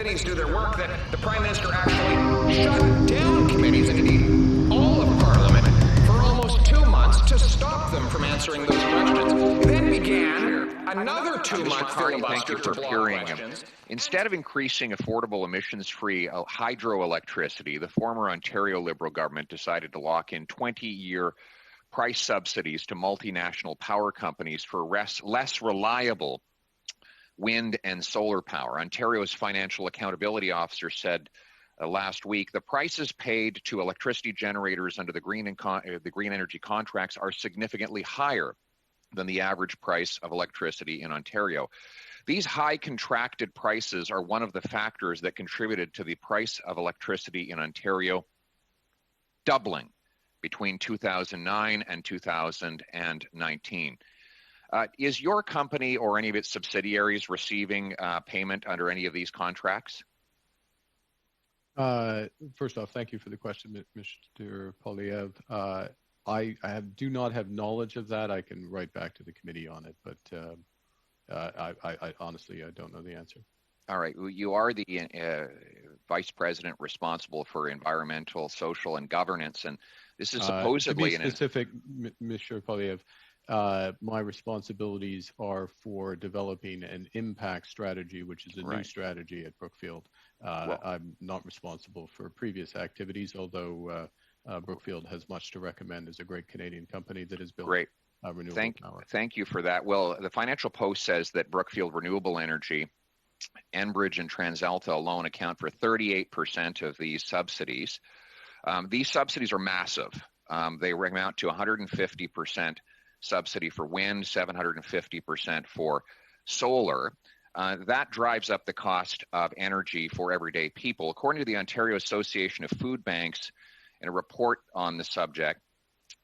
committees do their work, that the Prime Minister actually shut down committees and indeed all of Parliament for almost 2 months to stop them from answering those questions. Then began another 2-month filibuster to block questions. Instead of increasing affordable emissions-free hydroelectricity, the former Ontario Liberal government decided to lock in 20-year price subsidies to multinational power companies for less reliable wind and solar power. Ontario's financial accountability officer said last week the prices paid to electricity generators under the green energy contracts are significantly higher than the average price of electricity in Ontario. These high contracted prices are one of the factors that contributed to the price of electricity in Ontario doubling between 2009 and 2019. Is your company or any of its subsidiaries receiving payment under any of these contracts? First off, thank you for the question, Mr. Poilievre. I do not have knowledge of that. I can write back to the committee on it, but I honestly, I don't know the answer. All right. You are the vice president responsible for environmental, social, and governance, and this is supposedly... To be specific, Mr. Poilievre, my responsibilities are for developing an impact strategy, which is a new strategy at Brookfield. I'm not responsible for previous activities, although Brookfield has much to recommend as a great Canadian company that has built renewable power. Thank you for that. Well, the Financial Post says that Brookfield Renewable Energy, Enbridge, and TransAlta alone account for 38% of these subsidies. These subsidies are massive. They amount to 150% subsidy for wind, 750% for solar. That drives up the cost of energy for everyday people. According to the Ontario Association of Food Banks, in a report on the subject,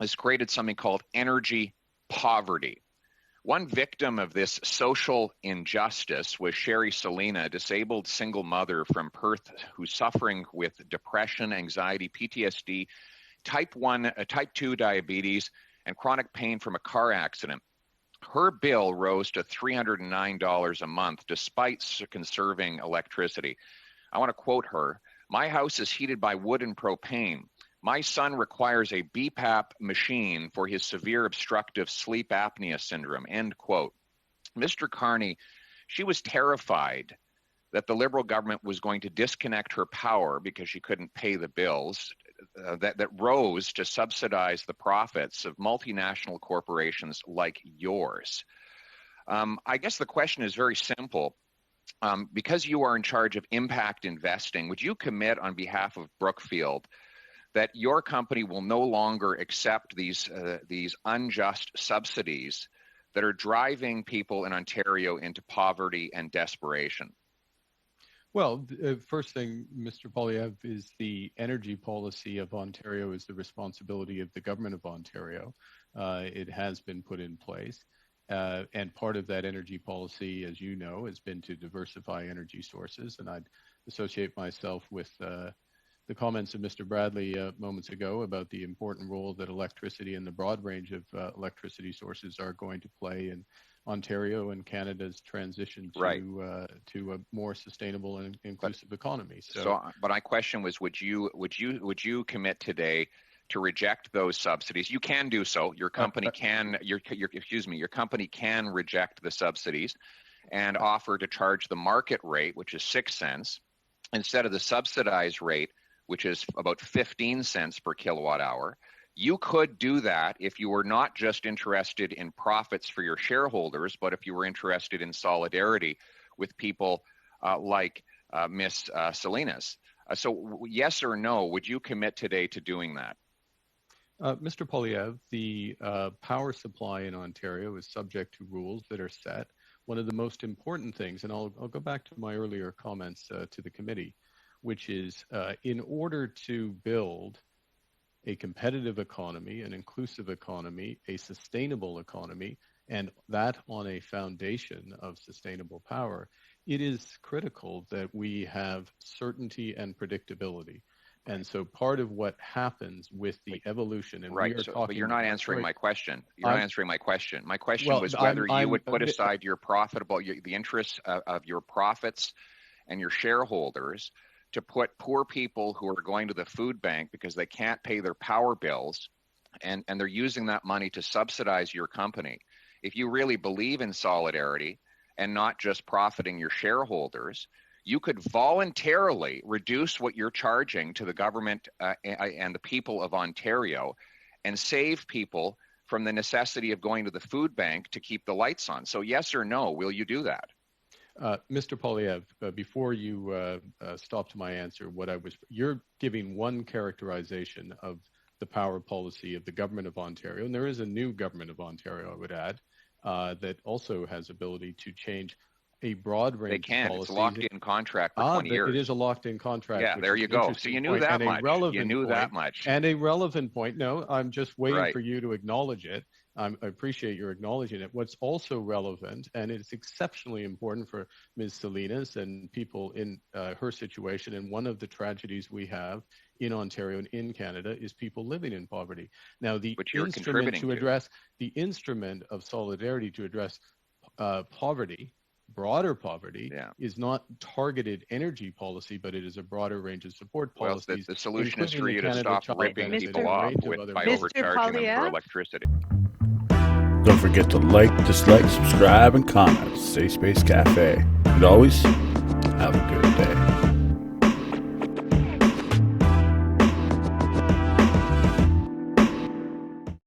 has created something called energy poverty. One victim of this social injustice was Sherry Selina, a disabled single mother from Perth who's suffering with depression, anxiety, PTSD, type 2 diabetes, and chronic pain from a car accident. Her bill rose to $309 a month despite conserving electricity. I want to quote her. "My house is heated by wood and propane. My son requires a BPAP machine for his severe obstructive sleep apnea syndrome," end quote. Mr. Carney, she was terrified that the Liberal government was going to disconnect her power because she couldn't pay the bills that rose to subsidize the profits of multinational corporations like yours. I guess the question is very simple. Because you are in charge of impact investing, would you commit on behalf of Brookfield that your company will no longer accept these unjust subsidies that are driving people in Ontario into poverty and desperation? Well, first thing, Mr. Poilievre, is the energy policy of Ontario is the responsibility of the government of Ontario. It has been put in place. And part of that energy policy, as you know, has been to diversify energy sources. And I'd associate myself with the comments of Mr. Bradley moments ago about the important role that electricity and the broad range of electricity sources are going to play in Ontario and Canada's transition to a more sustainable and inclusive economy. But my question was, would you commit today to reject those subsidies? You can do so. Your company your company can reject the subsidies and offer to charge the market rate, which is 6 cents, instead of the subsidized rate, which is about 15 cents per kilowatt hour. You could do that if you were not just interested in profits for your shareholders, but if you were interested in solidarity with people like Miss Salinas. So yes or no, would you commit today to doing that? Mr. Poilievre, the power supply in Ontario is subject to rules that are set. One of the most important things, and I'll go back to my earlier comments to the committee, which is in order to build a competitive economy, an inclusive economy, a sustainable economy, and that on a foundation of sustainable power, it is critical that we have certainty and predictability. And so part of what happens with the evolution, and but you're not answering my question. You're not answering my question. My question was whether you would put aside your the interests of your profits and your shareholders to put poor people who are going to the food bank because they can't pay their power bills, and they're using that money to subsidize your company. If you really believe in solidarity and not just profiting your shareholders, you could voluntarily reduce what you're charging to the government and the people of Ontario and save people from the necessity of going to the food bank to keep the lights on. So yes or no, will you do that? Mr. Poilievre, before you stop to my answer, you're giving one characterization of the power policy of the government of Ontario, and there is a new government of Ontario, I would add, that also has ability to change a broad range of policies. It's a locked-in contract for 20 years. It is a locked-in contract. Yeah, there you go. So you knew that much. You knew that much. And a relevant point. No, I'm just waiting for you to acknowledge it. I appreciate your acknowledging it. What's also relevant, and it's exceptionally important for Ms. Salinas and people in her situation, and one of the tragedies we have in Ontario and in Canada is people living in poverty. Now, the instrument of solidarity to address poverty, broader poverty, is not targeted energy policy, but it is a broader range of support policies. Well, the solution is for you to stop ripping people off by overcharging them for electricity. Don't forget to like, dislike, subscribe, and comment. Safe Space Cafe. And always, have a good day.